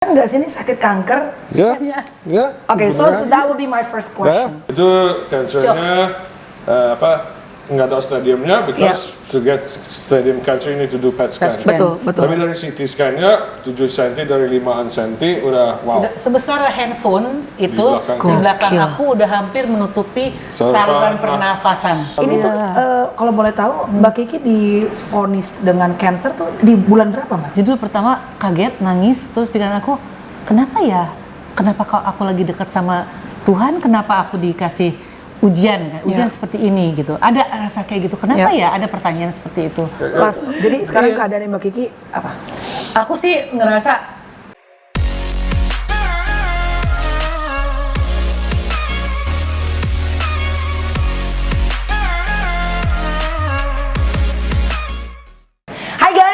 Enggak sih, ini sakit kanker? Ya. Okay, so that would be my first question. Itu cancernya nggak tahu stadiumnya, because to get stadium cancer you need to do PET scan. Betul. Tapi dari CT scan-nya 7 cm dari 5 cm udah wow. Udah sebesar handphone itu di belakang aku udah hampir menutupi saluran pernafasan. Ini tuh kalau boleh tahu Mbak Kiki divonis dengan cancer tuh di bulan berapa, Mbak? Jadi dulu pertama kaget, nangis, terus pikiran aku, kenapa ya? Kenapa kalau aku lagi dekat sama Tuhan, kenapa aku dikasih ujian seperti ini gitu? Ada rasa kayak gitu. Kenapa ya ada pertanyaan seperti itu? Jadi sekarang keadaan Mbak Kiki apa? Aku sih ngerasa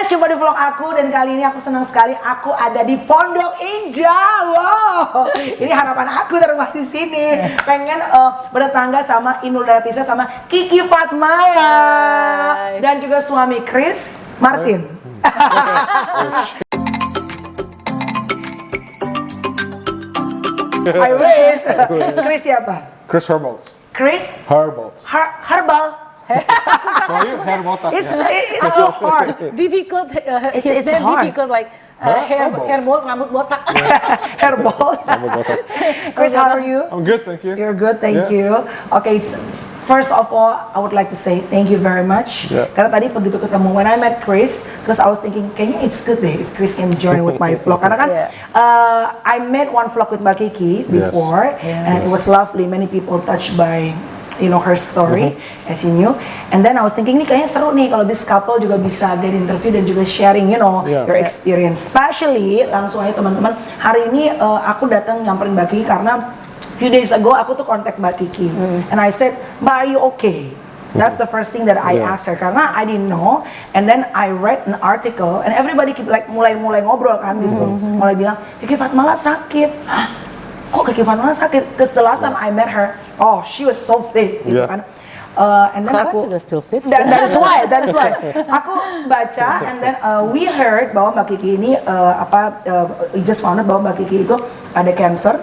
Jumpa di vlog aku, dan kali ini aku senang sekali aku ada di Pondok Indah. Wow, ini harapan aku dari rumah di sini. Pengen bertetangga sama Inul Daratisa sama Kiki Fatmala dan juga suami Chris Martin. I wish. Chris siapa? Chris Herbold. Chris Herbold. Herbal. It's so hard. Difficult. It's hard. Difficult, like hair bolt, rambut botak. Herbal. Chris, how are you? I'm good, thank you. You're good, thank you. Okay, first of all, I would like to say thank you very much. Karena tadi begitu ketemu, when I met Chris, terus I was thinking, kayaknya it's good deh if Chris can join with my vlog. Karena kan I made one vlog with Mbak Kiki before, and it was lovely. Many people touched by her story, as you knew. And then I was thinking, ini kayaknya seru nih kalau this couple juga bisa get interview dan juga sharing, your experience. Especially, langsung aja teman-teman, hari ini aku datang nyamperin Mbak Kiki karena few days ago aku tuh kontak Mbak Kiki. And I said, Mbak, are you okay? That's the first thing that I asked her, karena I didn't know. And then I read an article, and everybody keep like mulai ngobrol kan gitu. Mulai bilang, Kiki Fatmala sakit. Hah? Kok Kiki Fatmala sakit? Because the last time I met her, she was so fit gitu kan. And then sekarang aku juga still fit. That is why. Aku baca, and then we heard bahwa Mbak Kiki ini just found out bahwa Mbak Kiki itu ada cancer.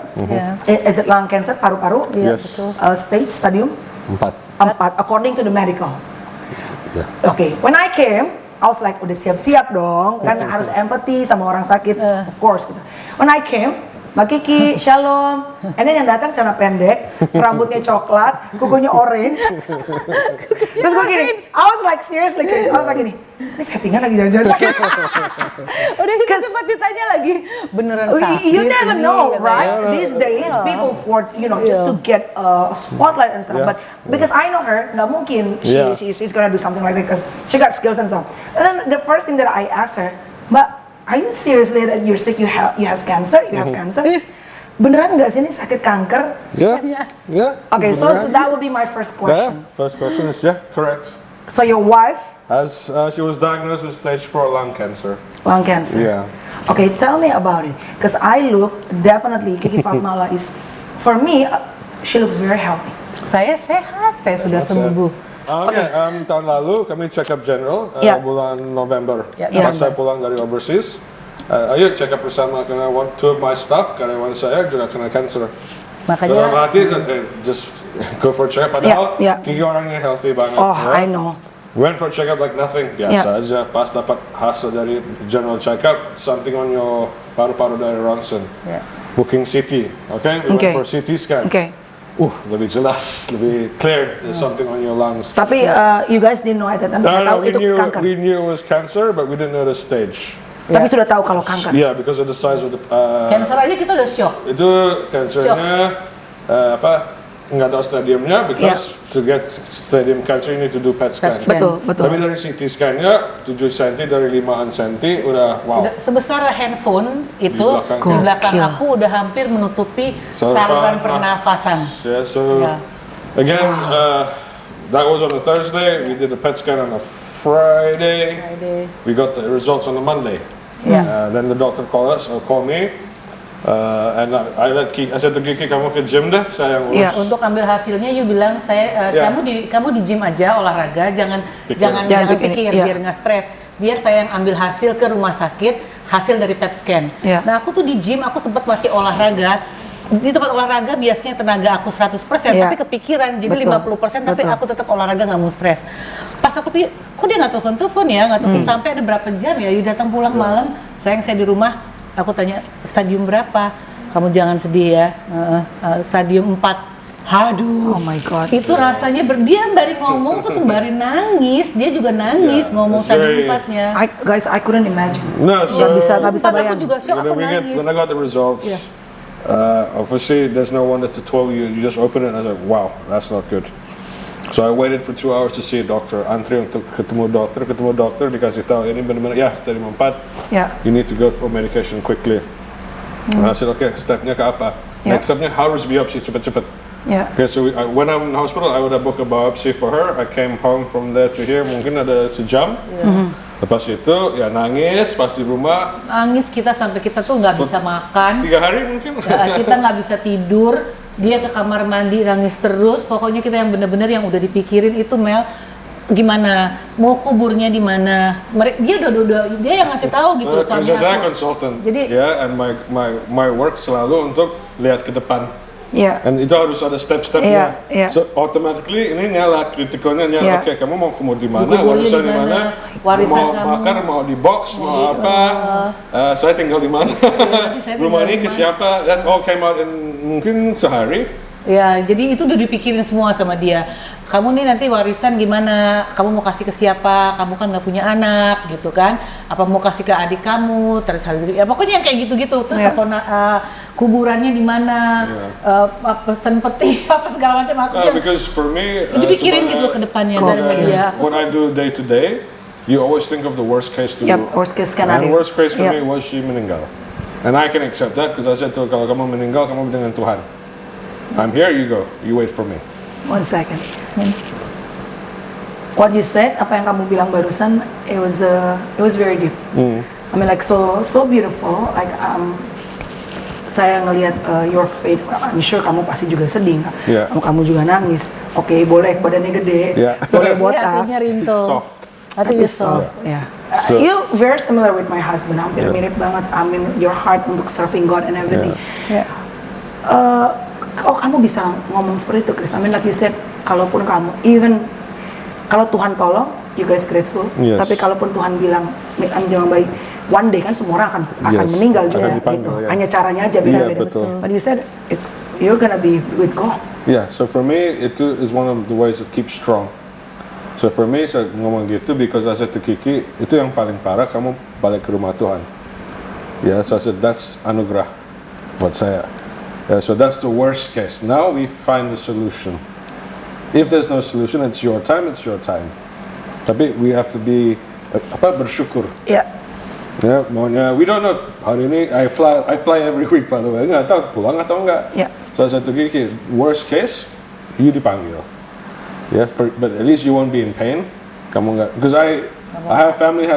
Is it lung cancer, paru-paru? Yes. Stage, stadium? 4, according to the medical. Okay, when I came, I was like, udah siap-siap dong, kan harus empathy sama orang sakit, of course gitu. When I came, Mbak Kiki, shalom. And then yang datang celana pendek, rambutnya coklat, kukunya orange. Terus gue gini, I was like seriously, Chris, I was like gini, ini settingan lagi jalan-jalan sakit. Udah itu sempat ditanya lagi, beneran sakit? You never know, right? These days, people for just to get a spotlight and stuff. But because I know her, nggak mungkin she's gonna do something like that because she got skills and stuff. And then the first thing that I asked her, Mbak, are you seriously that you're sick? You have cancer? You have cancer? Beneran nggak sih ini sakit kanker? Yeah. Okay, so that would be my first question. First question is correct. So your wife? She was diagnosed with stage 4 lung cancer. Lung cancer. Yeah. Okay, tell me about it. Because I look definitely Kiki Fatmala is, for me, she looks very healthy. Saya sehat, saya sudah sembuh. Tahun lalu kami check up general bulan November. Pas saya pulang dari overseas, ayo check up bersama karena two of my staff, karyawan saya juga kena cancer. Makanya dalam hati just go for a check up. Padahal Kiki orangnya healthy banget. I know. Went for a check up like nothing, biasa aja. Pas dapat hasil dari general check up, something on your paru-paru dari ronsen. Booking CT, okay? We went for CT scan. Lebih jelas, lebih clear. There's something on your lungs. Tapi you guys didn't know at that time. We knew it was cancer, but we didn't know the stage. Tapi sudah tahu kalau kanker. Yeah, because of the size of the. Cancer aja kita udah shock. Itu cancernya nggak tahu stadiumnya, because to get stadium cancer you need to do PET scan. Betul. Tapi dari CT scan-nya 7 cm dari 5 cm udah wow. Udah sebesar handphone itu di belakang aku udah hampir menutupi saluran pernafasan. Again, that was on a Thursday. We did a PET scan on a Friday. We got the results on a Monday. Then the doctor called me. And I said to Kiki, kamu ke gym deh, saya yang urus. Untuk ambil hasilnya, you bilang kamu di gym aja olahraga, jangan pikir biar nggak stres. biar saya yang ambil hasil ke rumah sakit, hasil dari PET scan. Iya. Nah aku tuh di gym, aku sempat masih olahraga. Di tempat olahraga biasanya tenaga aku 100%, Iya. tapi kepikiran jadi Betul. 50%, tapi Betul. aku tetap olahraga nggak mau stres. Pas aku pikir, kok dia nggak telepon ya, nggak telepon sampai ada berapa jam ya, dia datang pulang malam, sayang saya di rumah, aku tanya stadium berapa, kamu jangan sedih ya, stadium 4. Aduh, Oh my God. itu rasanya dia dari ngomong tuh sembari nangis, dia juga nangis Yeah, ngomong it's stadium very- 4-nya. Guys, I couldn't imagine. No, so Nggak bisa Aku bayangin. juga shock, aku nangis. when I got the results, Yeah. obviously there's no one that to tell you. You just open it and I was like, wow, that's not good. So I waited for 2 hours to see a doctor. Antri untuk ketemu dokter, dikasih tahu ini benar-benar ya stadium 4. Ya. You need to go for medication quickly. And I said, okay, stepnya ke apa? Yeah. Next stepnya harus biopsi cepat-cepat. Ya. Okay, so when I'm in the hospital, I would have booked a biopsy for her. I came home from there to here, mungkin ada sejam. Lepas itu ya nangis pas di rumah. Nangis kita sampai kita tuh nggak bisa makan. 3 hari mungkin. Kita nggak bisa tidur, dia ke kamar mandi nangis terus. Pokoknya kita yang bener-bener yang udah dipikirin itu Mel, gimana mau kuburnya di mana. Dia udah dia yang ngasih tahu gitu loh Kerja saya aku. konsultan. Jadi- ya, and my work selalu untuk lihat ke depan. Ya. And itu harus ada step-stepnya. Iya, iya. So automatically ini nyala, kritikalnya nyala. Iya. Oke, kamu mau kumur di mana? Dikuburnya Warisan di di mana? warisan Mau kamu. bakar, mau di box, mau apa? Saya tinggal di mana? nanti saya Rumah tinggal ini di ke mana? siapa? That all came out in mungkin sehari. Ya, jadi itu udah dipikirin semua sama dia. Kamu nih nanti warisan gimana? Kamu mau kasih ke siapa? Kamu kan nggak punya anak, gitu kan? Apa mau kasih ke adik kamu? Terus ya pokoknya yang kayak gitu-gitu. Terus Yeah. kuburannya di mana? Pesen peti apa segala macam aku bilang. Because for me, Dipikirin sebenarnya gitu ke depannya Okay. dari dia. Aku what I do day to day, you always think of the worst case to Yep, worst case And scenario. worst case for Yep. me was she meninggal. And I can accept that because I said to her, kalau kamu meninggal, kamu dengan Tuhan. I'm here, you go. You wait for me. 1 second. What you said, apa yang kamu bilang barusan, it was very deep. I mean like so beautiful. Like saya ngelihat your faith. I'm sure kamu pasti juga sedih nggak? Yeah. Kamu juga nangis. Oke, boleh badannya gede, Yeah. boleh Iya, botak. hatinya rinto. Soft. Hatinya Tapi soft, ya. So- You very similar with my husband, hampir Yeah. mirip banget. I mean, your heart untuk serving God and everything. Ya. Oh, kamu bisa ngomong seperti itu, Chris. I mean, like you said, kalaupun kamu, even kalau Tuhan tolong, you guys grateful. Yes. Tapi kalaupun Tuhan bilang, jangan baik, one day kan semua orang akan Yes, meninggal akan juga, dipanggil, gitu. ya. Hanya caranya aja beda-beda. Iya, betul. But you said, you're gonna be with God. Yeah, so for me, it is one of the ways that keeps strong. So for me, saya ngomong gitu because I said to Kiki, itu yang paling parah, kamu balik ke rumah Tuhan. Yeah, so I said, that's anugerah buat saya. Yeah, so that's the worst case. Now we find the solution. If there's no solution, it's your time, it's your time. Tapi we have to be bersyukur. Ya, Ya, maunya we don't know. Hari ini I fly every week by the way. Nggak tahu pulang atau enggak. Ya. So I said to Kiki, worst case, you dipanggil. Yeah, but at least you won't be in pain. Kamu nggak, because I have family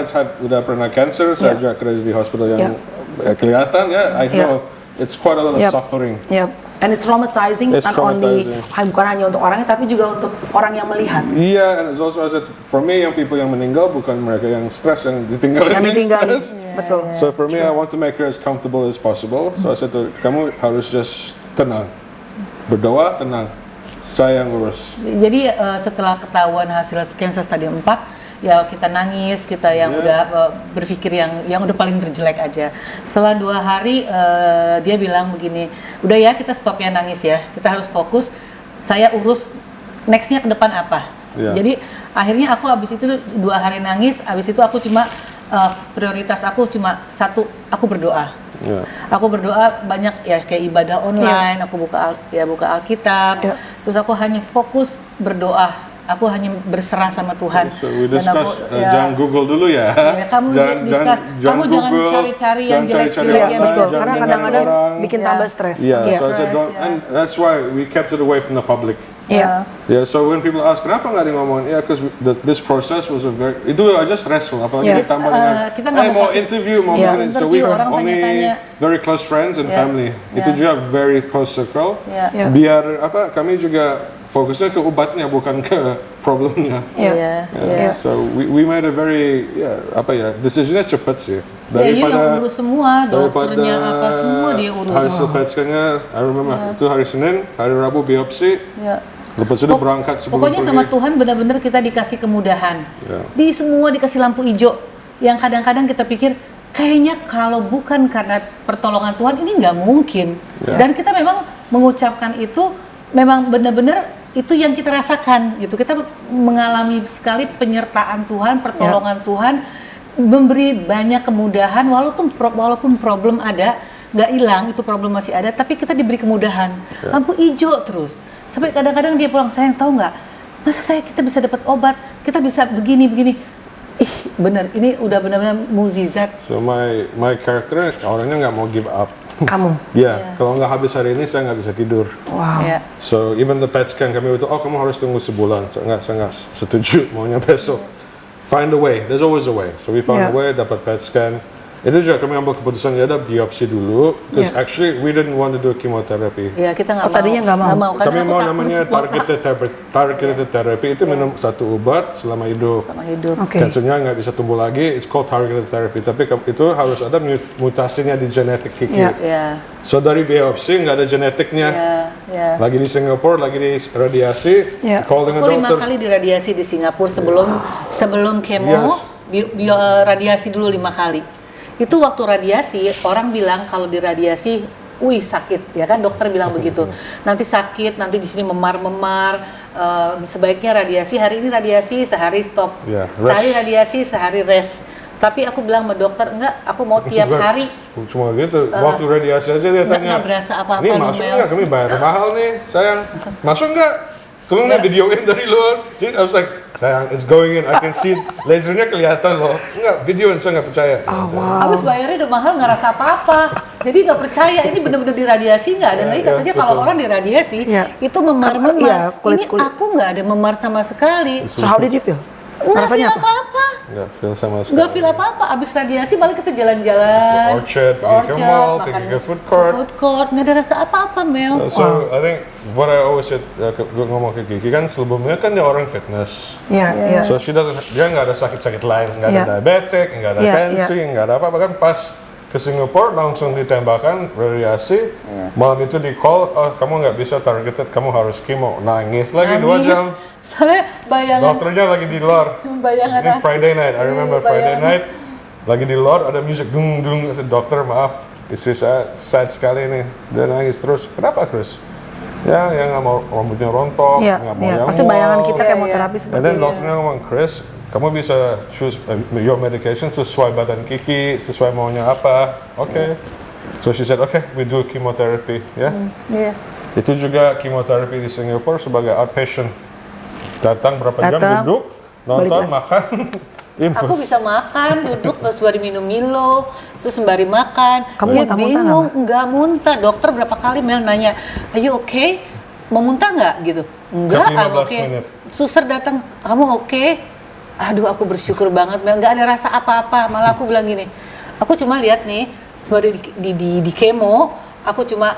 udah pernah cancer. Saya juga kerja di hospital yang kelihatan. Ya, I know it's quite a lot of Yep. suffering. ya. And it's traumatizing, It's not only, traumatizing. bukan hanya untuk orangnya, tapi juga untuk orang yang melihat. Iya, and it's also I said for me yang people yang meninggal bukan mereka yang stres yang ditinggalin. Yang ditinggalin, stres. betul. So for me, I want to make her as comfortable as possible. So I said to her, kamu harus just tenang, berdoa, tenang. Saya yang urus. Jadi setelah ketahuan hasil scan stadium 4, ya kita nangis, kita yang udah berpikir yang udah paling terjelek aja. Setelah 2 hari dia bilang begini, udah ya kita stop ya nangis ya, kita harus fokus. Saya urus nextnya ke depan apa. Yeah. Jadi akhirnya aku abis itu 2 hari nangis, abis itu aku cuma prioritas aku cuma satu, aku berdoa. Yeah. Aku berdoa banyak ya kayak ibadah online, aku buka Alkitab, Ya. terus aku hanya fokus berdoa, aku hanya berserah sama Tuhan. So we Dan aku, discuss, jangan Google dulu ya. Ya, kamu discuss. Kamu jangan Google, cari-cari yang jangan cari-cari jelek-jelek Iya, yang orang, betul. jangan Karena dengerin kadang-kadang orang. bikin Ya. tambah stres. Yeah, Iya. so I said don't, and that's why we kept it away from the public. Yeah. Yeah, so when people ask kenapa nggak ada yang ngomongin, yeah, because this process was itu aja stressful, apalagi ditambah dengan, kita nggak mau kasih- interview, mau Yeah. begini. So we Interview, were orang only tanya-tanya. very close friends and Yeah. family. Yeah. Itu juga very close circle. Yeah. Yeah. Biar kami juga fokusnya ke obatnya bukan ke problemnya. Yeah. Yeah. So we made a very decisionnya cepat sih. Ya, yang urus semua, dokternya apa semua dia urus. Hasil PET scan-nya, I remember itu hari Senin, hari Rabu biopsi. Ya. Lepas itu berangkat sebelum Pokoknya pergi. sama Tuhan benar-benar kita dikasih kemudahan. Ya. Di semua dikasih lampu hijau. Yang kadang-kadang kita pikir kayaknya kalau bukan karena pertolongan Tuhan ini nggak mungkin. Ya. Dan kita memang mengucapkan itu memang benar-benar itu yang kita rasakan gitu. Kita mengalami sekali penyertaan Tuhan, pertolongan Tuhan, memberi banyak kemudahan walaupun problem ada, nggak hilang itu problem masih ada, tapi kita diberi kemudahan. Lampu hijau terus. Sampai kadang-kadang dia pulang, sayang tahu nggak, masa kita bisa dapat obat, kita bisa begini. Ih bener, ini udah benar-benar mukjizat. So my character orangnya nggak mau give up. Kamu. Kalau nggak habis hari ini saya nggak bisa tidur. Wow. Ya. So even the PET scan kami itu, kamu harus tunggu sebulan. Saya nggak setuju, maunya besok. Find a way, there's always a way. So we found a way, dapat PET scan. Itu juga kami ambil keputusan ya ada biopsi dulu, because actually we didn't want to do chemotherapy. Ya kita nggak mau. tadinya nggak mau. karena Kami aku mau takut namanya targeted therapy itu minum satu obat selama hidup. sama hidup. Oke. Kansernya nggak bisa tumbuh lagi, it's called targeted therapy. Tapi itu harus ada mutasinya di genetik Kiki. Iya. Ya. So dari biopsi nggak ada genetiknya. Ya. Lagi di Singapura, lagi di radiasi, Iya. call dengan Aku 5 dokter. kali diradiasi di Singapura sebelum kemo, radiasi dulu 5 kali. Itu waktu radiasi orang bilang kalau diradiasi, wih sakit ya kan, dokter bilang begitu. Nanti sakit, nanti di sini memar-memar. Sebaiknya radiasi hari ini radiasi sehari stop, Ya, rest. sehari radiasi sehari rest. Tapi aku bilang sama dokter enggak, aku mau tiap Enggak. hari. Cuma gitu, waktu radiasi aja dia tanya, nggak berasa apa-apa, ini lu, masuk Mel." nggak? Kami bayar mahal nih, sayang. Masuk nggak? Tolong nih videoin dari luar. Jadi I was like, sayang, it's going in, I can see, lasernya kelihatan loh. Enggak, videoin, saya nggak percaya. Habis bayarnya udah mahal nggak rasa apa-apa. Jadi nggak percaya ini benar-benar diradiasi nggak. Dan tadi katanya kalau betul. orang diradiasi itu memar-memar. Iya, kulit. Ini aku nggak ada memar sama sekali. So how did you feel? Nggak feel Rasanya apa? apa-apa. Nggak feel sama sekali. Nggak feel apa-apa. Abis radiasi balik kita jalan-jalan. Orchard, pergi ke mall, pergi ke food court. Food court, nggak ada rasa apa-apa, Mel. So I think what I always said, gue ngomong ke Kiki kan sebelumnya kan dia orang fitness. Iya. So dia nggak ada sakit-sakit lain, nggak ada Yeah. diabetic, nggak ada Yeah, tensi, nggak ada apa-apa. Kan pas ke Singapura langsung ditembakkan radiasi. Malam itu di call, kamu nggak bisa targeted, kamu harus chemo. Nangis lagi 2 Nangis. jam. Soalnya bayangan Dokternya lagi di luar. Bayangan Ini aku. Friday night, I remember Friday bayangan. night. Lagi di luar ada musik dung dung. Saya, dokter maaf, istri saya sad sekali nih. Dia nangis terus. Kenapa Chris? Ya nggak mau rambutnya rontok, Iya. nggak mau Iya. yang Pasti bayangan wow. kita kemoterapi And seperti then itu. dokternya ngomong, Chris, kamu bisa choose your medication sesuai badan Kiki, sesuai maunya apa. Oke. So she said, okay, we do chemotherapy. Ya. Iya. Itu juga chemotherapy di Singapura sebagai outpatient. Datang berapa jam, Datang, duduk, nonton, balik lagi. makan, infus. Aku bisa makan, duduk sembari minum Milo, terus sembari makan. Kamu Dia muntah-muntah bingung, nggak, nggak muntah. Dokter berapa kali Mel nanya, are you okay? Mau muntah nggak gitu? Enggak, Setiap I'm 15 okay. menit. Suster datang, kamu oke? Aduh, aku bersyukur banget Mel, nggak ada rasa apa-apa. Malah aku bilang gini, aku cuma lihat nih, sembari di kemo, aku cuma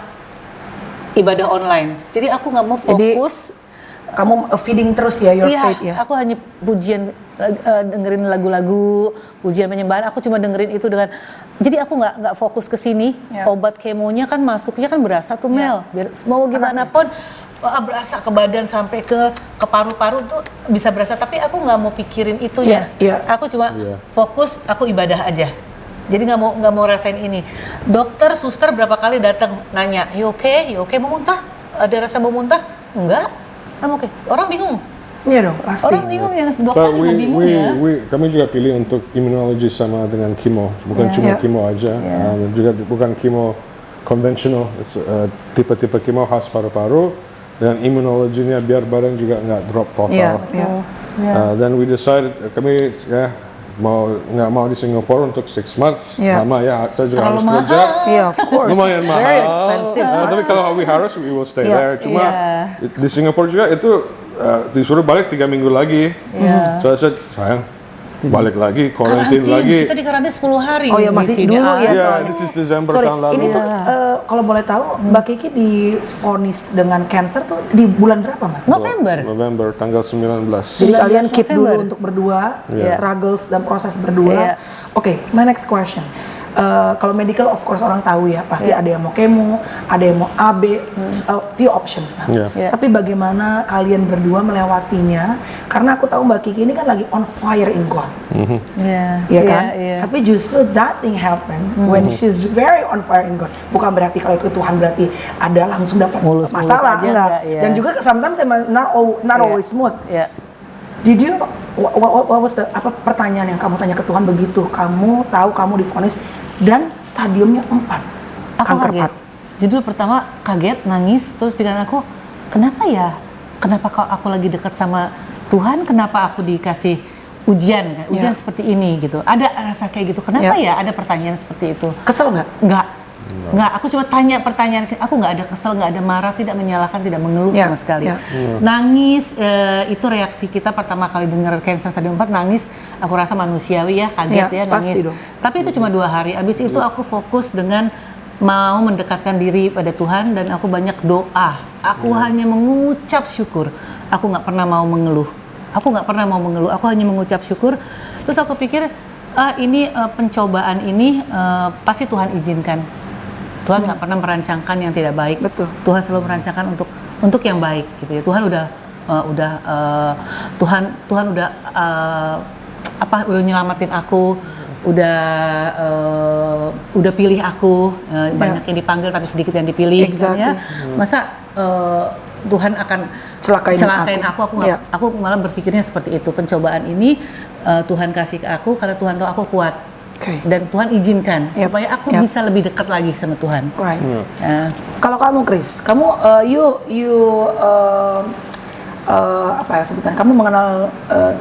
ibadah online. Jadi aku nggak mau Jadi, fokus. Kamu feeding terus ya your faith ya. Aku hanya pujian, dengerin lagu-lagu, pujian penyembahan. Aku cuma dengerin itu dengan. Jadi aku nggak fokus ke sini. Obat kemonya kan masuknya kan berasa tuh Mel. Biar mau gimana pun berasa ke badan sampai ke paru-paru tuh bisa berasa. Tapi aku nggak mau pikirin itunya. Iya. Aku cuma fokus. Aku ibadah aja. Jadi nggak mau rasain ini. Dokter, suster berapa kali datang nanya, you okay? Mau muntah? Ada rasa mau muntah? Enggak. Oke, orang bingung. Iya dong, pasti. Orang bingung ya, dokter But juga bingung ya. kami juga pilih untuk immunology sama dengan chemo, bukan cuma chemo aja, juga bukan chemo konvensional, tipe-tipe chemo khas paru-paru, dan immunologinya biar badan juga nggak drop total. Iya. Then we decided, kami nggak mau di Singapura untuk 6 months. Yeah. Lama ya, saya juga Terlalu harus mahal. kerja. Yeah, of course. Lumayan mahal. Very expensive. Tapi kalau we will stay Yeah. there. Cuma Yeah. di Singapura juga itu disuruh balik 3 minggu lagi. Yeah. So I said, sayang, balik lagi, quarantine lagi. Kita di karantina 10 hari. Oh ya, di masih sini. dulu ya. Yeah, soalnya. this is December Sorry, tahun lalu. ini tuh kalau boleh tahu Mbak Kiki divonis dengan cancer tuh di bulan berapa Mbak? November. Tanggal 19. Jadi 19 kalian keep dulu November. untuk berdua, Yeah. struggles dan proses berdua. Yeah. Oke, my next question. Kalau medical of course orang tahu ya, pasti ada yang mau kemo, ada yang mau AB, few options Mbak. Yeah. Yeah. Tapi bagaimana kalian berdua melewatinya? Karena aku tahu Mbak Kiki ini kan lagi on fire in God. Iya. Iya kan? Iya. Tapi justru that thing happen when she's very on fire in God. Bukan berarti kalau ikut Tuhan berarti ada langsung dapat Mulus-mulus masalah, aja enggak. enggak, iya. Dan juga sometimes not Iya. always smooth. Iya. Did you what was the apa pertanyaan yang kamu tanya ke Tuhan begitu kamu tahu kamu divonis dan stadiumnya 4 Aku kanker kaget. paru. Judul pertama kaget, nangis, terus pikiran aku, kenapa ya? Kenapa kalau aku lagi dekat sama Tuhan, kenapa aku dikasih ujian kan? Ujian Ya. seperti ini gitu. Ada rasa kayak gitu. Kenapa ya ada pertanyaan seperti itu? Kesel nggak? Enggak, aku cuma tanya pertanyaan, aku nggak ada kesel, nggak ada marah, tidak menyalahkan, tidak mengeluh Ya, sama sekali. ya. Nangis, itu reaksi kita pertama kali dengar cancer stadium 4, nangis, aku rasa manusiawi ya, kaget Ya, ya, nangis. pasti dong. Tapi itu cuma 2 hari, abis itu aku fokus dengan mau mendekatkan diri pada Tuhan dan aku banyak doa. Aku hanya mengucap syukur, aku nggak pernah mau mengeluh. Aku hanya mengucap syukur. Terus aku pikir, ini pencobaan ini pasti Tuhan izinkan. Tuhan nggak pernah merancangkan yang tidak baik. Betul. Tuhan selalu merancangkan untuk yang baik gitu ya. Tuhan udah udah nyelamatin aku, udah pilih aku, banyak yang dipanggil tapi sedikit yang dipilih. Exactly. Ya. Masa Tuhan akan Celakain aku Ya. aku malah berpikirnya seperti itu. Pencobaan ini Tuhan kasih ke aku karena Tuhan tahu aku kuat. Oke. Dan Tuhan izinkan Yep. supaya aku Yep. bisa lebih dekat lagi sama Tuhan. Right. Ya. Kalau kamu Chris, kamu apa ya sebutan? Kamu mengenal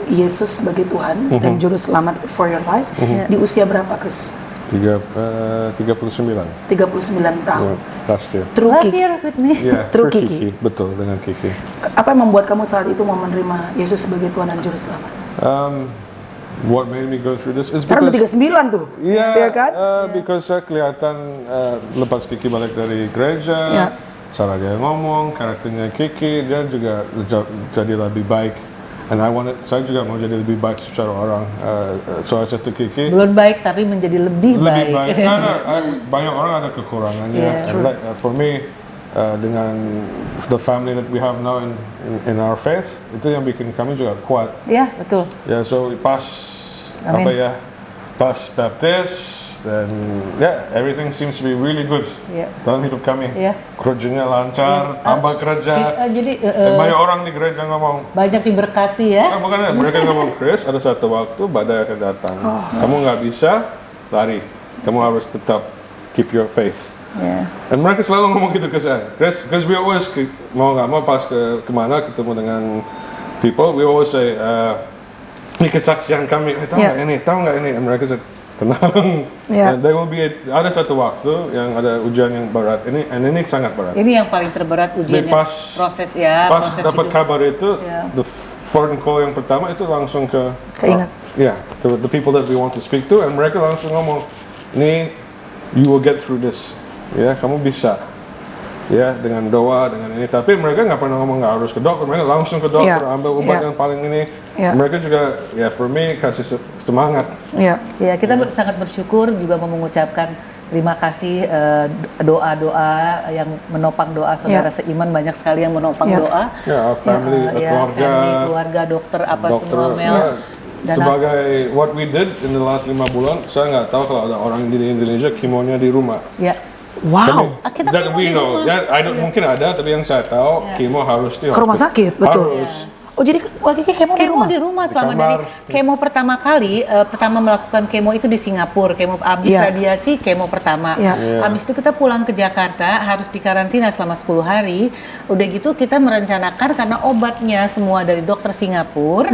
Yesus sebagai Tuhan dan juru selamat for your life di usia berapa Chris? 39. 39 tahun. Last year. Through Last Kiki. year with me. Yeah, Through through Kiki. Betul, dengan Kiki. Apa yang membuat kamu saat itu mau menerima Yesus sebagai Tuhan dan juru selamat? What made me go through this is Karena because 39 tuh. Iya, Iya kan? because saya kelihatan lepas Kiki balik dari gereja, Iya. cara dia ngomong, karakternya Kiki, dia juga jadi lebih baik. And saya juga mau jadi lebih baik secara orang. So I said to Kiki, Belum baik tapi menjadi lebih baik. Karena banyak orang ada kekurangannya. Yeah. And for me, dengan the family that we have now in our faith, itu yang bikin kami juga kuat. Ya, betul. Ya, so pas Amin. pas baptis dan everything seems to be really good Ya. dalam hidup kami. Ya. Kerjanya lancar, tambah kerja. Jadi Dan banyak orang di gereja ngomong, banyak diberkati ya. bukan mereka ngomong, Chris, ada satu waktu badai akan datang. Kamu nggak bisa lari, kamu harus tetap keep your faith. Ya. Dan mereka selalu ngomong gitu ke saya, Chris, because we always mau nggak mau pas kemana ketemu dengan people, we always say, ini kesaksian kami, tahu Yeah. nggak ini, dan mereka say, tenang, Yeah. And there will be ada satu waktu yang ada ujian yang berat, ini sangat berat. Ini yang paling terberat ujian Jadi pas- proses ya. Pas proses dapat hidup. kabar itu, Yeah. the phone call yang pertama itu langsung Keingat. to the people that we want to speak to, and mereka langsung ngomong, ini you will get through this, ya kamu bisa, ya dengan doa dengan ini. Tapi mereka nggak pernah ngomong nggak harus ke dokter, mereka langsung ke dokter, Yeah. ambil obat Yeah. yang paling ini. Yeah. Mereka juga for me kasih semangat. Ya. Ya, kita sangat bersyukur juga mau mengucapkan terima kasih doa-doa yang menopang doa saudara Ya. seiman, banyak sekali yang menopang Ya. doa. Ya, family, keluarga, family, keluarga, dokter apa semua Mel. ya. Dan Sebagai what we did in the last 5 bulan, saya nggak tahu kalau ada orang di Indonesia kemonya di rumah. ya. Wow. Kita That kemo we di know. rumah. I don't mungkin ada, tapi yang saya tahu kemo harus di Ke rumah sakit, betul. Harus. Oh jadi Wak Kiki kemo di Kemo rumah? di rumah selama kamar. dari kemo pertama kali, pertama melakukan kemo itu di Singapura, kemo abis Iya. radiasi, kemo pertama. Iya. Iya. Habis itu kita pulang ke Jakarta, harus dikarantina selama 10 hari. Udah gitu kita merencanakan karena obatnya semua dari dokter Singapura,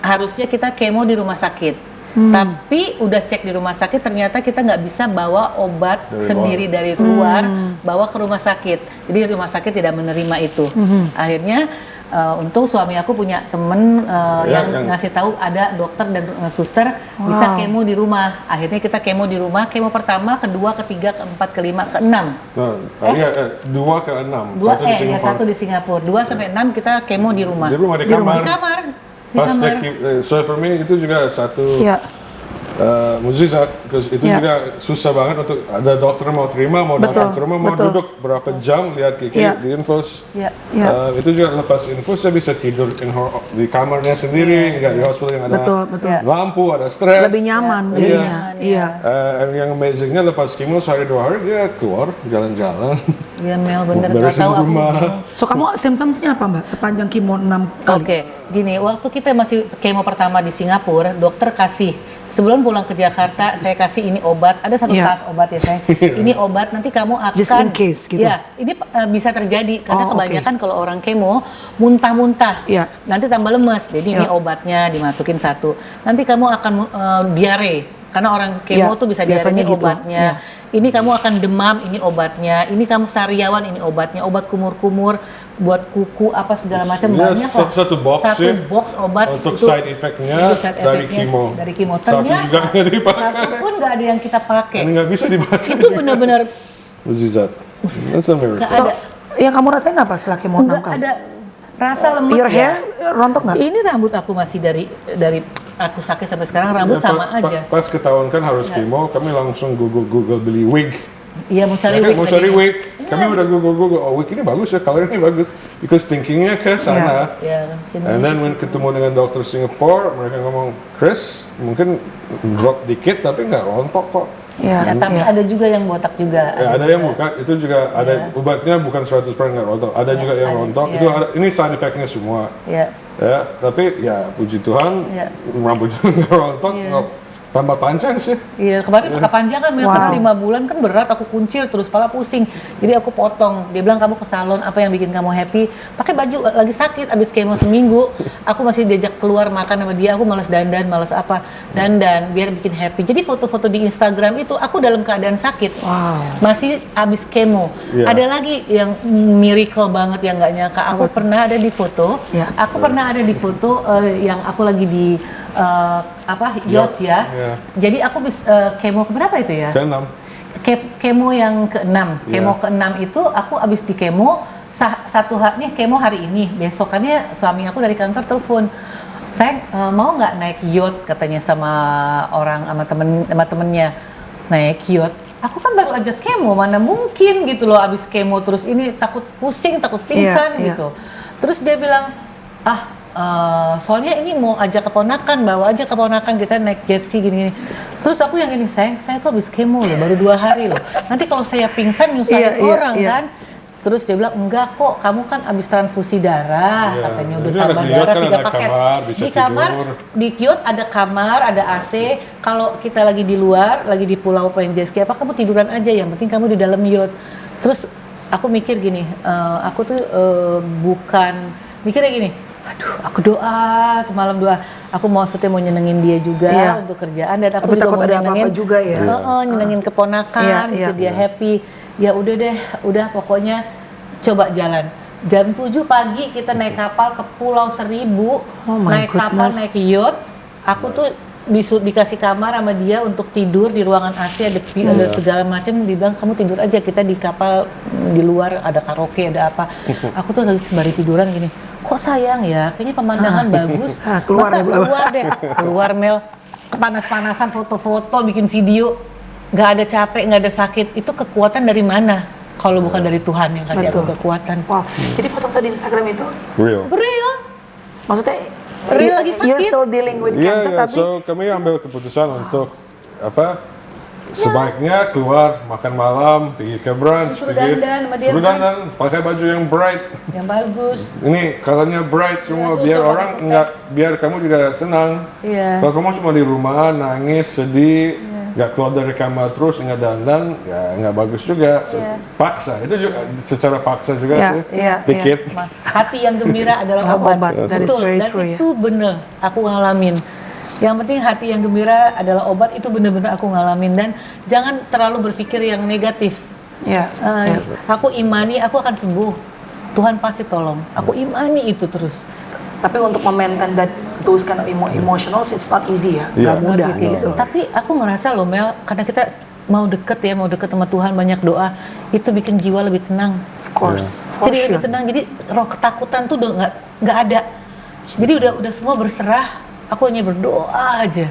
harusnya kita kemo di rumah sakit. Tapi udah cek di rumah sakit ternyata kita nggak bisa bawa obat sendiri dari luar, bawa ke rumah sakit. Jadi rumah sakit tidak menerima itu. Akhirnya untung suami aku punya temen yang ngasih tahu ada dokter dan suster bisa kemo di rumah. Akhirnya kita kemo di rumah, kemo pertama, kedua, ketiga, keempat, kelima, keenam. 2 ke 6. Satu di Singapura. 2 sampai 6 kita kemo di rumah. Di rumah, di kamar. Pas so for me itu juga satu mukjizat, itu juga susah banget untuk ada dokter mau terima, mau datang ke rumah, mau duduk berapa jam lihat Kiki di infus. Itu juga lepas infus saya bisa tidur di kamarnya sendiri, nggak di hospital yang ada lampu, ada stres. Lebih nyaman jadinya. Yang amazingnya lepas kemo sehari 2 hari dia keluar jalan-jalan. Iya Mel, bener, beresin tahu rumah. So kamu symptomsnya apa Mbak sepanjang kemo 6 kali? Oke, gini, waktu kita masih kemo pertama di Singapura, dokter kasih sebelum pulang ke Jakarta, saya kasih ini obat, ada satu tas obat ya saya. Ini obat nanti kamu akan just in case gitu. Ya, ini bisa terjadi karena kebanyakan kalau orang kemo muntah-muntah, nanti tambah lemes. Jadi ini obatnya dimasukin satu. Nanti kamu akan diare karena orang kemo tuh bisa diare, ini obatnya. Ini kamu akan demam, ini obatnya. Ini kamu sariawan, ini obatnya. Obat kumur-kumur, buat kuku apa segala macam banyak kok. Satu box obat untuk itu, side effect-nya dari kemo. Dari kemo. Satu juga nggak dipakai. Satu pun nggak ada yang kita pakai. Ini nggak bisa dipakai. Itu benar-benar mukjizat. That's a miracle. So, yang kamu rasain apa setelah kemo 6 nggak kali? ada rasa lemes. Your hair rontok nggak? Ini rambut aku masih dari aku sakit sampai sekarang rambut sama aja. Pas ketahuan kan harus kemo, kami langsung Google beli wig. Iya, mau cari wig. Mau cari wig. Kami udah Google, oh wig ini bagus ya, color ini bagus. Because thinkingnya ke sana. And then when ketemu dengan dokter Singapura, mereka ngomong, Chris, mungkin drop dikit tapi nggak rontok kok. Tapi ada juga yang botak juga. Ada yang bukan, itu juga ada obatnya bukan 100% nggak rontok. Ada juga yang rontok. Itu ada, ini side effect-nya semua. Ya, tapi ya puji Tuhan, rambutnya nggak rontok, tambah panjang sih. Iya, kemarin kepanjangan karena 5 bulan kan berat, aku kuncil terus, kepala pusing. Jadi aku potong. Dia bilang kamu ke salon, apa yang bikin kamu happy? Pakai baju lagi sakit, abis kemo seminggu, aku masih diajak keluar makan sama dia. Aku malas dandan, malas apa dandan, biar bikin happy. Jadi foto-foto di Instagram itu aku dalam keadaan sakit, masih abis kemo. Ada lagi yang miracle banget yang nggak nyangka. Aku pernah ada di foto, yang aku lagi di yacht ya. Jadi aku kemo keberapa itu ya? Ke-6. Kemo yang ke-6. Kemo ke-6 itu aku abis di kemo satu hari kemo hari ini. Besokannya suami aku dari kantor telepon. Saya mau nggak naik yacht katanya sama temennya naik yacht. Aku kan baru aja kemo, mana mungkin gitu loh abis kemo terus ini takut pusing, takut pingsan gitu. Terus dia bilang, soalnya ini mau ajak keponakan, bawa aja keponakan kita naik jet ski gini-gini. Terus aku yang ini, sayang, saya tuh habis kemo loh, baru 2 hari loh. Nanti kalau saya pingsan nyusahin orang kan. Terus dia bilang, enggak kok, kamu kan habis transfusi darah, katanya udah tambah darah 3 paket. Di kamar, di kiot ada kamar, ada AC. Kalau kita lagi di luar, lagi di pulau pengen jet ski, apa kamu tiduran aja, yang penting kamu di dalam yacht. Terus aku mikir gini, aku tuh bukan mikirnya gini, aduh, aku doa, malam doa. Aku maksudnya mau nyenengin dia juga untuk kerjaan, dan aku juga mau nyenengin juga ya. Nyenengin keponakan, dia happy. Ya udah deh, udah coba jalan. Jam 7 pagi kita naik kapal ke Pulau Seribu, naik kapal, naik yacht. Aku tuh dikasih kamar sama dia untuk tidur di ruangan AC, ada segala macam. Dibilang kamu tidur aja, kita di kapal di luar ada karaoke, ada apa. Aku tuh lagi sembari tiduran gini, kok sayang ya, kayaknya pemandangan bagus. Keluar Mel, panas-panasan foto-foto, bikin video, nggak ada capek, nggak ada sakit. Itu kekuatan dari mana? Kalau bukan dari Tuhan yang kasih aku kekuatan. Wow. Jadi foto-foto di Instagram itu real. Maksudnya real lagi sakit. You're still dealing with cancer, tapi so kami ambil keputusan untuk sebaiknya keluar makan malam, pergi ke brunch, suruh dandan, pakai baju yang bright, yang bagus. Ini colornya bright semua, biar orang biar kamu juga senang. Kalau kamu cuma di rumah nangis, sedih, nggak keluar dari kamar terus nggak dandan, ya nggak bagus juga. Paksa, itu juga secara paksa juga sih, dikit. Hati yang gembira adalah obat. Betul, dan itu bener, aku ngalamin. Yang penting hati yang gembira adalah obat, itu benar-benar aku ngalamin. Dan jangan terlalu berpikir yang negatif. Ya. Aku imani aku akan sembuh, Tuhan pasti tolong. Aku imani itu terus. Tapi untuk memaintain dan those kind of emotional, it's not easy ya, nggak mudah Nggak bisa. gitu. Tapi aku ngerasa loh Mel, karena kita mau deket sama Tuhan, banyak doa, itu bikin jiwa lebih tenang. Of course, for Jadi sure. lebih tenang, jadi roh ketakutan tuh udah nggak ada. Jadi udah semua berserah, aku hanya berdoa aja.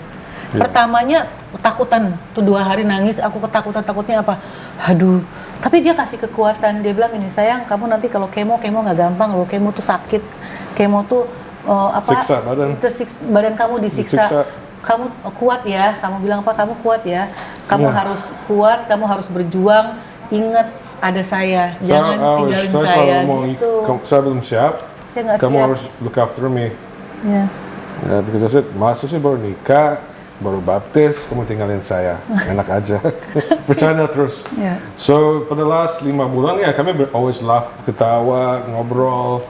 Pertamanya ketakutan, tuh 2 hari nangis, aku takutnya apa? Aduh, tapi dia kasih kekuatan, dia bilang ini, sayang kamu nanti kalau kemo nggak gampang loh, kemo tuh sakit, kemo tuh Siksa badan. badan kamu disiksa. Kamu kuat ya, kamu bilang apa, kamu kuat ya, kamu harus kuat, kamu harus berjuang, ingat ada saya, jangan tinggalin saya selalu ngomong, gitu. saya belum siap, Saya nggak kamu siap. harus look after me. Ya. Because I said, masa sih baru nikah, baru baptis, kamu tinggalin saya, enak aja. Bercanda terus. Yeah. So for the last 5 bulan ya kami always laugh, ketawa, ngobrol.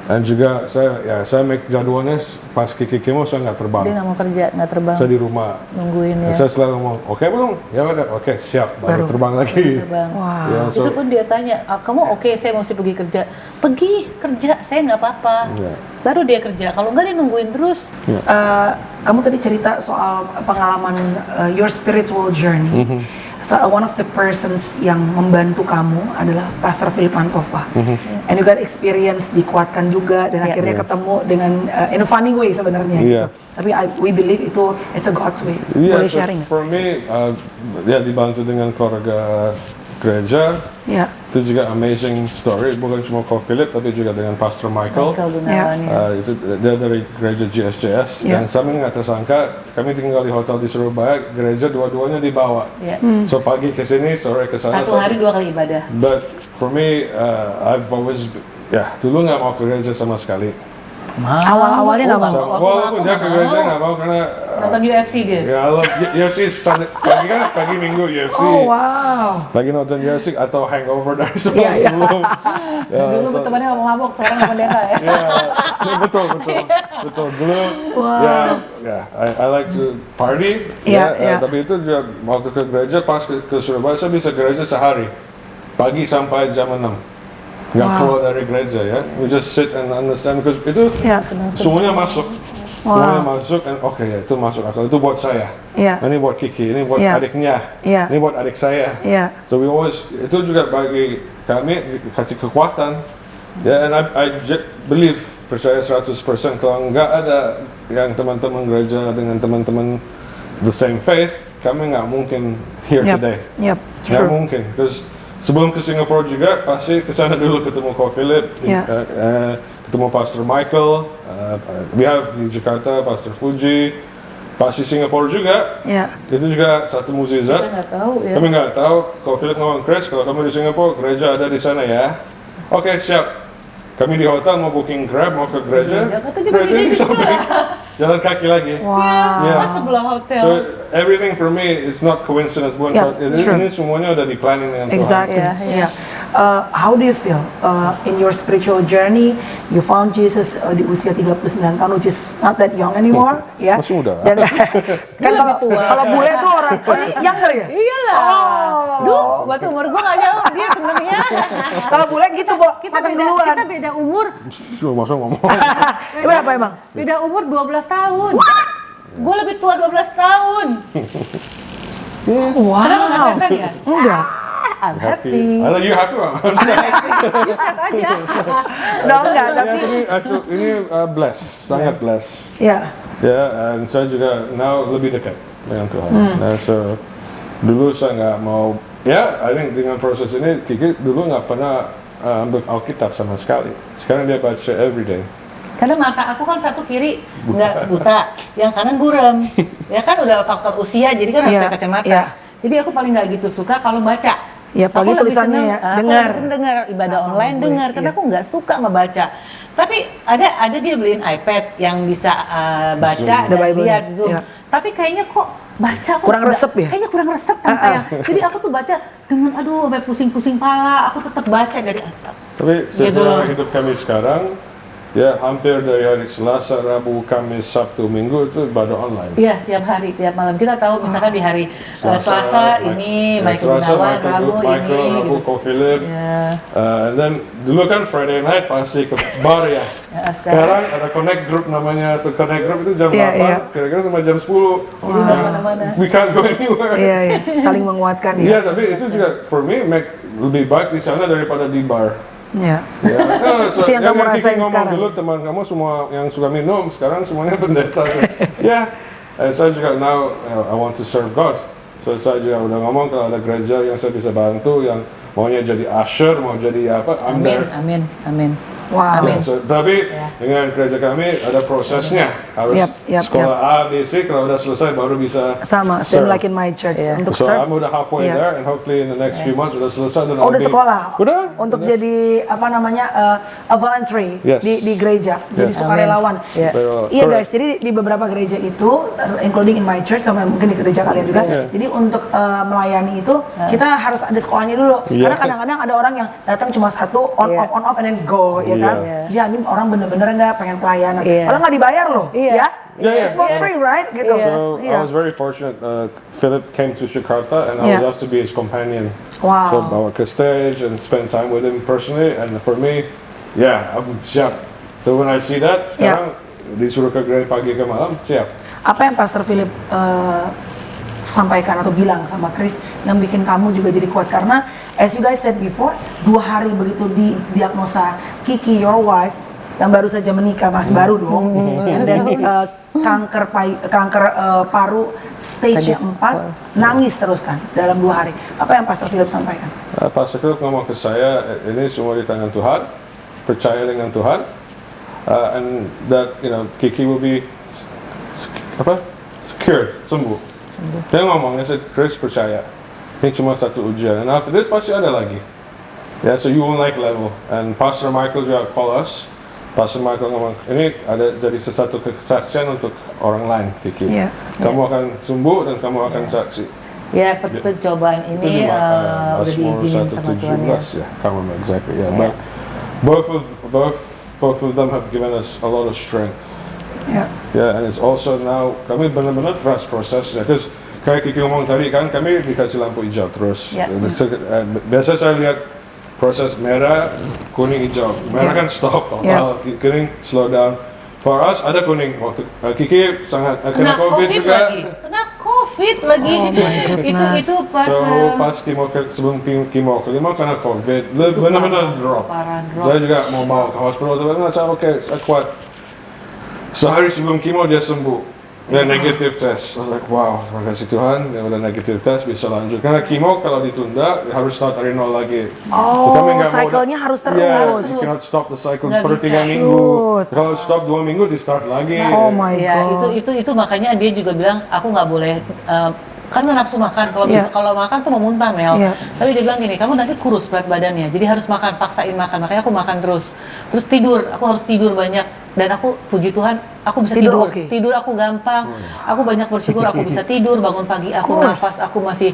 Dan juga saya make jadwalnya pas Kiki kemo saya nggak terbang. Dia nggak mau kerja, nggak terbang, Saya di rumah. nungguin Dan ya. saya selalu ngomong, oke belum? Ya udah, oke siap, baru terbang lagi. Terbang. Wow. Ya, so- Itu pun dia tanya, kamu oke, saya mesti pergi kerja. Pergi kerja, saya nggak apa-apa. Iya. Baru dia kerja. Kalau nggak dia nungguin terus. Kamu tadi cerita soal pengalaman your spiritual journey. So, one of the persons yang membantu kamu adalah Pastor Philip Mantova. And you got experience, dikuatkan juga dan Yeah. akhirnya ketemu dengan in a funny way sebenarnya gitu. Yeah. Tapi we believe it's a God's way. Iya, Boleh so sharing? for me, ya dibantu dengan keluarga gereja, Ya. itu juga amazing story, bukan cuma Ko Philip, tapi juga dengan Pastor Michael. Michael Gunawan ya. Itu dia dari gereja GSJS, Yeah. dan kami nggak tersangka, kami tinggal di hotel di Surabaya, gereja dua-duanya dibawa. Ya. So pagi ke sini, sore ke sana. 1 hari 2 kali ibadah. But for me, I've always, dulu nggak mau ke gereja sama sekali. Awal-awalnya nggak mau. So, walaupun dia ke gereja nggak mau karena Nonton UFC dia. ya I love UFC pagi minggu UFC. Oh wow. Lagi nonton UFC atau hangover dari Iya, iya. sebelum. Ya, Dulu so- bertemannya mabok, sekarang pendeta ya. ya, betul. Dulu, I like to party. Iya, iya. Tapi itu juga waktu ke gereja, pas ke Surabaya, saya bisa gereja sehari, pagi sampai jam 6. Nggak Wow. keluar dari gereja ya. We just sit and understand, because itu Ya. semuanya masuk. Semuanya masuk, and oke ya itu masuk akal. Itu buat saya. Iya. Ini buat Kiki, ini buat Iya. adiknya, Iya. ini buat adik saya. Iya. So we always, itu juga bagi kami kasih kekuatan. Ya, and I believe, percaya 100%, kalau nggak ada yang teman-teman gereja dengan teman-teman the same faith, kami nggak mungkin here today. Yep. Nggak True. mungkin. Terus sebelum ke Singapura juga, pasti ke sana dulu ketemu Ko Philip, Yeah. ketemu Pastor Michael, we have di Jakarta Pastor Fuji, pasti Singapura juga. Ya. Itu juga satu mukjizat. Kita nggak tahu ya. Kami nggak tahu. Ko Philip ngomong, Chris, kalau kamu di Singapura, gereja ada di sana ya. Oke, siap. Kami di hotel mau booking Grab, mau ke gereja. Kata juga Gereja ini di juga. samping. Jalan kaki lagi. Wow. Yeah. Pas sebelah hotel. So everything for me is not coincidence. Bukan Yeah, ini, it's true. ini semuanya udah di planning dengan Tuhan. Exactly. Yeah, yeah. How do you feel in your spiritual journey? You found Jesus di usia 39 tahun, which is not that young anymore, ya. Masih muda. Dan kan lebih tua. kalau bule tuh orang, ini younger ya? Iyalah. Oh. Duh, buat umur gua nggak jauh dia sebenarnya. Kalau bule gitu, Bo, kita matang beda, duluan. kita beda umur. Sure, masa ngomong. Berapa emang? Beda umur 12 tahun. Gue lebih tua 12 tahun. Wow. Kenapa nggak keren ya? Enggak. I'm happy. I like you happy bang. Set aja. No, enggak, tapi Ini, I feel, ini blessed, sangat blessed. ya. Ya, dan saya juga now lebih dekat dengan Tuhan. Nah, so dulu saya nggak mau. Ya, I think dengan proses ini Kiki dulu nggak pernah ambil Alkitab sama sekali. Sekarang dia baca every day. Karena mata aku kan satu kiri nggak buta, yang kanan buram. Ya kan udah faktor usia, jadi kan harus Iya, pakai kacamata. iya. Jadi aku paling nggak gitu suka kalau baca. Ya, apalagi Aku lebih tulisannya seneng, ya, aku dengar. lebih seneng dengar ibadah Sama online gue, dengar, karena iya. aku nggak suka ngebaca. Tapi ada dia beliin iPad yang bisa baca Zoom. Ada dan Bible-nya, lihat Zoom. iya. Tapi kayaknya kok baca kok Kurang nggak- resep ya? Kayaknya kurang resep tanpa yang. Jadi aku tuh baca dengan aduh sampai pusing-pusing pala, aku tetap baca dari Tapi Gitu. setelah hidup kami sekarang, Ya, hampir dari hari Selasa, Rabu, Kamis, Sabtu, Minggu itu ibadah online. Iya, tiap hari, tiap malam. Kita tahu misalkan di hari Selasa ini Michael Gunawan, Rabu ini. Ko Philip. Ya. And then dulu kan Friday night pasti ke bar ya. Ya, Sekarang ada connect group namanya. So connect group itu jam 8, kira-kira sampai jam 10. Jadi udah kemana-mana. We can't go anywhere. Iya, saling menguatkan Iya, ya. tapi itu juga for me lebih baik di sana daripada di bar. Iya. Ya, Itu yang kamu rasain ngomong sekarang. dulu teman kamu semua yang suka minum sekarang semuanya pendeta. Ya, saya juga now I want to serve God. So saya juga udah ngomong kalau ada gereja yang saya bisa bantu yang maunya jadi usher, mau jadi apa, I'm Amin, there. amin, amin. Wow. Amin. So, tapi dengan gereja kami ada prosesnya, harus sekolah A, B, C, kalau udah selesai baru bisa Sama, same serve. like in my church. Iya. Untuk So serve. I'm udah halfway there and hopefully in the next few months udah selesai dan Oh, udah I'll be- sekolah. Udah. Untuk jadi apa namanya a voluntary Yes. di gereja, jadi Yes. sukarelawan. Iya. Iya guys, jadi di beberapa gereja itu, including in my church sama mungkin di gereja kalian juga. Jadi untuk melayani itu kita harus ada sekolahnya dulu. Iya. Karena kadang-kadang ada orang yang datang cuma satu on off and then go, ya kan? Iya. Dia orang bener-bener nggak pengen pelayanan, Iya. padahal nggak dibayar loh, Iya. ya? Iya. It's for free, right? Gitu. So Iya. I was very fortunate. Philip came to Jakarta, and I Yeah. was asked to be his companion. Wow. So bawa ke stage and spend time with him personally. And for me, yeah, I'm siap. So when I see that, sekarang disuruh ke gereja pagi ke malam, siap. Apa yang Pastor Philip sampaikan atau bilang sama Chris yang bikin kamu juga jadi kuat? Karena as you guys said before, 2 hari begitu didiagnosa Kiki, your wife, yang baru saja menikah, masih baru dong, and then kanker paru stage 4, nangis terus kan dalam 2 hari. Apa yang Pastor Philip sampaikan? Pastor Philip ngomong ke saya, ini semua di tangan Tuhan, percaya dengan Tuhan, and that Kiki will be secured, sembuh. Dia ngomong, dia said, Chris percaya, ini cuma satu ujian, and after this pasti ada lagi. Yeah, so you will naik level. And Pastor Michael juga call us. Pastor Michael ngomong, ini ada jadi sesuatu kesaksian untuk orang lain, Kiki. Yeah. Kamu akan sembuh dan kamu akan saksi. Ya, pencobaan ini udah diizinin sama Tuhan ya. Ya, can't remember exactly. Yeah, but both of them have given us a lot of strength. Ya. Yeah, and it's also now kami benar-benar trust prosesnya. Because kayak Kiki ngomong tadi kan, kami dikasih lampu hijau terus. Yeah. Biasa saya lihat proses merah, kuning, hijau. Merah kan stop total, kuning slow down. For us ada kuning waktu Kiki sangat kena COVID juga. Kena COVID lagi. Oh my goodness. itu pas So pas sebelum kimo kelima kena COVID, benar-benar drop. parah, drop. Saya juga mau ke hospital, tapi saya oke, saya kuat. Sehari sebelum kimo dia sembuh. Dia negatif test. I was like, wow, terima kasih Tuhan, dia udah negatif test bisa lanjut. Karena kimo kalau ditunda harus start dari nol lagi. Oh, Kami nggak mau- cycle-nya harus terus. Yes, you cannot stop the cycle Nggak per bisa. 3 minggu. Shoot. Kalau stop 2 minggu, di start lagi. Oh my Ya, god. itu makanya dia juga bilang aku nggak boleh kan nggak nafsu makan kalau makan tuh mau muntah Mel. Iya. Tapi dia bilang gini, kamu nanti kurus berat badannya. Jadi harus makan, paksain makan. Makanya aku makan terus. Terus tidur, aku harus tidur banyak dan aku puji Tuhan aku bisa Tidur tidur. oke. Tidur aku gampang. Aku banyak bersyukur aku bisa tidur, bangun pagi aku course. nafas, aku masih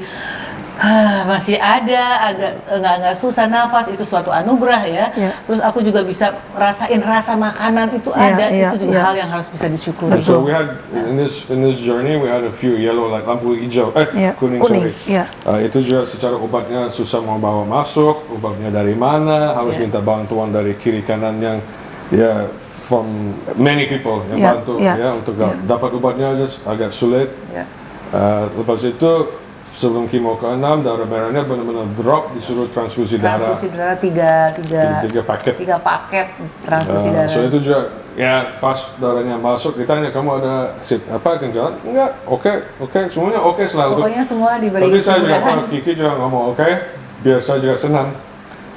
ada, agak nggak susah nafas, itu suatu anugerah ya. Yeah. Terus aku juga bisa rasain rasa makanan itu Yeah, ada, yeah, itu juga yeah. hal yang harus bisa disyukuri. So we had in this journey we had a few yellow like lampu hijau, kuning, kuning, sorry. yeah. Itu juga secara obatnya susah mau bawa masuk, obatnya dari mana, harus minta bantuan dari kiri kanan yang from many people yang bantu untuk dapat obatnya aja agak sulit. Ya. Lepas itu sebelum kimo ke-6 darah merahnya benar-benar drop, disuruh transfusi darah. Transfusi darah tiga paket. 3 paket transfusi darah. So itu juga ya pas darahnya masuk ditanya kamu ada gejala? Enggak, oke, semuanya oke selalu. Pokoknya semua diberi Tapi saya juga kemudahan. Kiki juga ngomong oke, biar saya juga senang.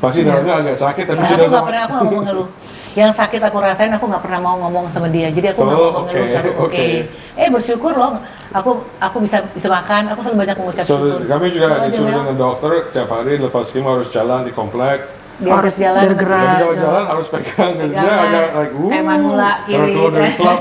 Pasti darahnya agak sakit tapi Aku sudah nggak pernah, aku nggak mau mengeluh. Yang sakit aku rasain, aku nggak pernah mau ngomong sama dia. Jadi aku nggak mau mengeluh, selalu oke. Bersyukur loh, aku bisa makan. Aku selalu banyak mengucap So syukur. kami juga Kalau disuruh Mel, dengan dokter tiap hari lepas kimo harus jalan di komplek. dia harus jalan bergerak. Tapi kalau jalan harus pegang, dia Pegangan. agak like Kayak manula kiri. karena keluar dari klub.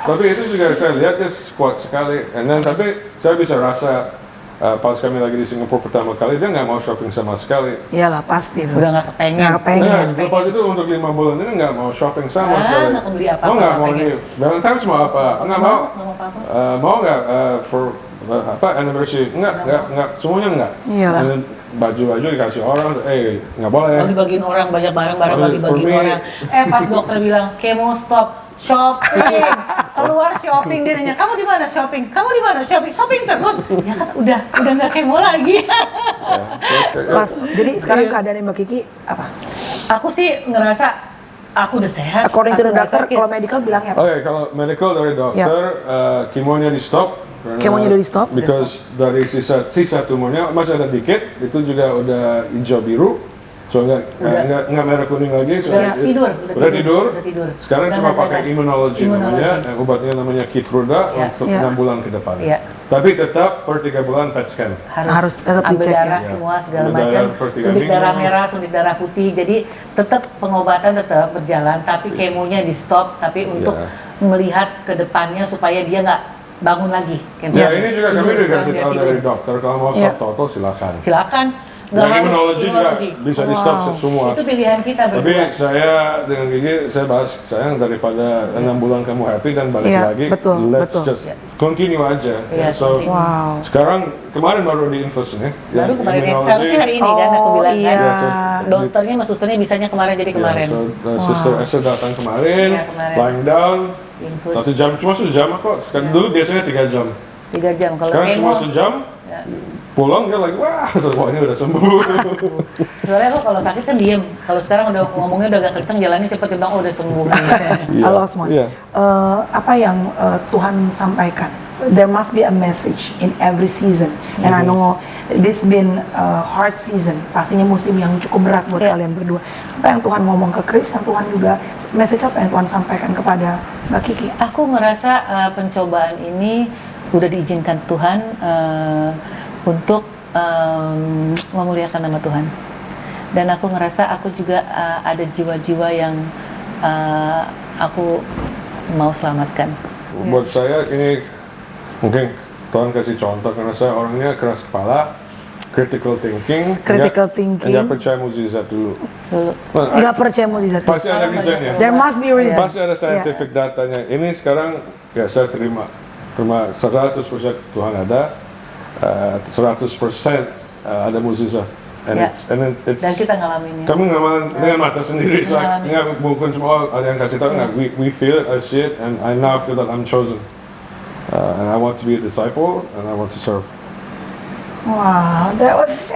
Tapi itu juga saya lihat dia kuat sekali. And then, tapi saya bisa rasa pas kami lagi di Singapura pertama kali, dia nggak mau shopping sama sekali. Iyalah pasti dong. Udah nggak kepengen. Nggak kepengen. Nah, lepas itu untuk 5 bulan ini nggak mau shopping sama sekali. Nggak beli apa-apa, Oh nggak nggak mau pengen. ini. Valentine's mau apa? Nggak mau. Nggak mau apa-apa. Mau nggak for apa anniversary? Nggak. Semuanya nggak. Iyalah. Dan baju-baju dikasih orang, nggak boleh. Bagi-bagiin orang, banyak barang-barang For bagi-bagiin me- orang. Pas dokter bilang, kemo stop shopping, keluar shopping, dia nanya, kamu di mana shopping? Kamu di mana shopping? Shopping terus, ya kan udah nggak kemo lagi. Pas, jadi sekarang keadaan Mbak Kiki apa? Aku sih ngerasa aku udah sehat. According to aku the nggak doctor, sakit. kalau medical bilangnya apa? Oke, kalau medical dari dokter, kemonya di stop. Kemonya udah di-stop? Because dari sisa tumornya masih ada dikit, itu juga udah hijau biru. So nggak merah kuning lagi. So, Udah tidur. Udah tidur. Sekarang Udah cuma nggak pakai bebas. immunology namanya, obatnya namanya Keytruda Ya. untuk Ya. 6 bulan ke depan. Ya. Tapi tetap per 3 bulan PET scan. Harus tetap ambil dicek, ya. darah semua segala Ambil macam, darah per 3 suntik minggu. darah merah, suntik darah putih. Jadi tetap pengobatan tetap berjalan, tapi kemonya di stop. Tapi untuk melihat ke depannya supaya dia nggak bangun lagi. Ya ini juga kami Tidur, dikasih sekarang tahu dia dari tidur. dokter kalau mau Ya. stop total silakan. Silakan. Nggak Dan harus immunology juga immunology. bisa di stop semua. Itu pilihan kita Tapi berdua. saya dengan Gigi, saya bahas sayang daripada 6 bulan kamu happy dan balik Iya, lagi, betul, let's betul. just continue aja. Iya, So continue. Wow. sekarang kemarin baru diinfus nih. Baru kemarin kan, seharusnya hari ini kan aku Oh, bilang iya. kan. Ya, so, Dokternya sama susternya bisanya kemarin jadi kemarin. So, Sister Esther datang kemarin, Iya, kemarin. lying down, Infus 1 jam, cuma 1 jam kok. Sekarang dulu biasanya 3 jam. 3 jam. Kalau Sekarang cuma kemo, 1 jam, ya. pulang dia lagi, wah semua ini udah sembuh. Soalnya kok kalau sakit kan diem. Kalau sekarang udah ngomongnya udah agak kenceng, jalannya cepet, dia bilang, oh udah sembuh. Iya. Halo semua. Iya. Apa yang Tuhan sampaikan? There must be a message in every season. And I know this been a hard season. Pastinya musim yang cukup berat buat kalian berdua. Apa yang Tuhan ngomong ke Chris, yang Tuhan juga message apa yang Tuhan sampaikan kepada Mbak Kiki? Aku ngerasa pencobaan ini udah diizinkan Tuhan untuk memuliakan nama Tuhan. Dan aku ngerasa aku juga ada jiwa-jiwa yang aku mau selamatkan. Buat saya ini mungkin Tuhan kasih contoh karena saya orangnya keras kepala, critical thinking, Critical thinking. nggak percaya mukjizat dulu. Dulu. Nggak percaya mukjizat. Pasti ada reasonnya. There must be a reason. Pasti ada scientific datanya. Ini sekarang ya saya terima 100% Tuhan ada, 100% ada mukjizat. And Ya. it's Dan kita ngalaminnya. kami ngalamin dengan mata sendiri, so Ngalamin. nggak bukan semua ada yang kasih tahu, nggak. We feel it, I see it, and I now feel that I'm chosen, and I want to be a disciple, and I want to serve. Wow, that was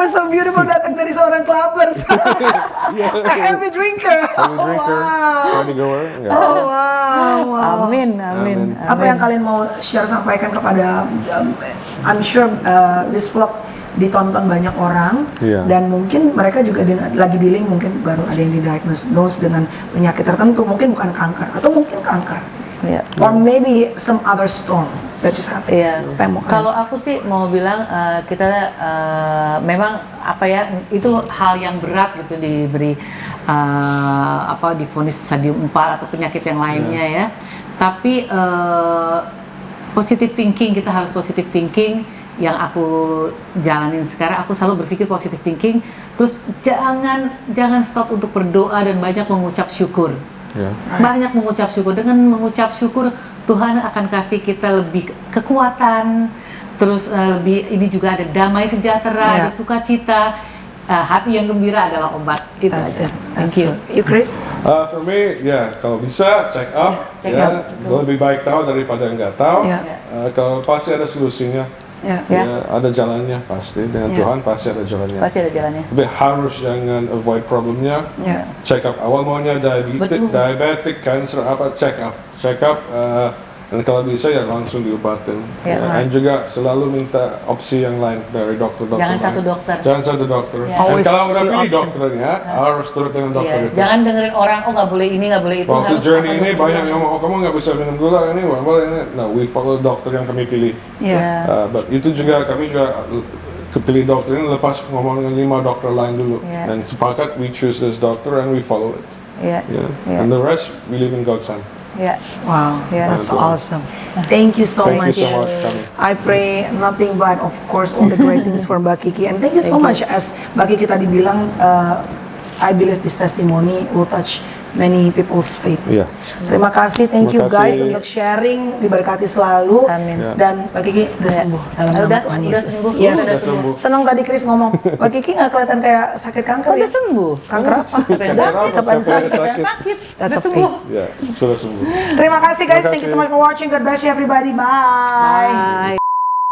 so beautiful datang dari seorang clubbers. A heavy drinker. Heavy drinker, Wow. party goer, nggak. Oh wow, wow. Amin, amin. Apa yang kalian mau share sampaikan kepada I'm sure this vlog ditonton banyak orang Iya. dan mungkin mereka juga lagi dealing, mungkin baru ada yang didiagnose dengan penyakit tertentu, mungkin bukan kanker atau mungkin kanker Iya. or maybe some other storm that just happened. Iya. Apa yang mau kalian Kalau aku sih mau bilang kita memang apa ya, itu hal yang berat gitu diberi divonis stadium 4 atau penyakit yang lainnya ya. Tapi positive thinking, kita harus positive thinking. Yang aku jalanin sekarang, aku selalu berpikir positive thinking. Terus jangan stop untuk berdoa dan banyak mengucap syukur. Ya. Banyak mengucap syukur. Dengan mengucap syukur, Tuhan akan kasih kita lebih kekuatan. Terus lebih, ini juga ada damai sejahtera, Yeah. ada sukacita. Hati yang gembira adalah obat. Itu That's aja. it. Thank That's you. it. You Chris? For me, ya kalau bisa check up, Check ya, up, lebih baik tahu daripada nggak tahu. Ya. Kalau pasti ada solusinya, Ya. Ya. ya, ada jalannya pasti. Dengan Ya. Tuhan pasti ada jalannya. Pasti ada jalannya. Tapi harus jangan avoid problemnya. Ya. Check up awal maunya diabetik, cancer apa, check up, dan kalau bisa ya langsung diobatin. Ya. Dan juga selalu minta opsi yang lain dari dokter-dokter. Jangan lain. satu dokter. Jangan satu dokter. Ya. Dan Always kalau udah few pilih options. dokternya, harus turut dengan dokter Iya. itu. Jangan dengerin orang, oh nggak boleh ini, nggak boleh itu. Waktu harus journey apa ini dokter banyak bilang. yang ngomong, oh kamu nggak bisa minum gula ini, nggak boleh ini. No, we follow dokter yang kami pilih. Ya. But itu juga kami juga kepilih dokter ini lepas ngomong dengan 5 dokter lain dulu. Yeah. Dan sepakat we choose this doctor and we follow it. Iya. Yeah. Yeah. And the rest we leave in God's hand. Yeah. Wow, Yeah. that's awesome. Thank you so Thank much. you so much, Kami. I pray nothing but, of course, all the great things for Mbak Kiki. And thank you so much. As Mbak Kiki tadi bilang, I believe this testimony will touch many people's faith. Iya. Terima kasih, thank you Terima guys kasih. untuk sharing, diberkati selalu. Amin. Ya. Dan Mbak Kiki udah sembuh dalam nama Udah, Tuhan udah Yesus. sembuh. Yes. Udah sembuh. Senang tadi Chris ngomong, Mbak Kiki nggak kelihatan kayak sakit kanker Udah ya? sembuh. Kanker apa? Siapa yang sakit? Siapa yang sakit? Siapa yang sakit? That's Udah okay. sembuh. Ya, sudah sembuh. Terima kasih guys, Terima thank you so kasih. much for watching. God bless you everybody. Bye. Bye.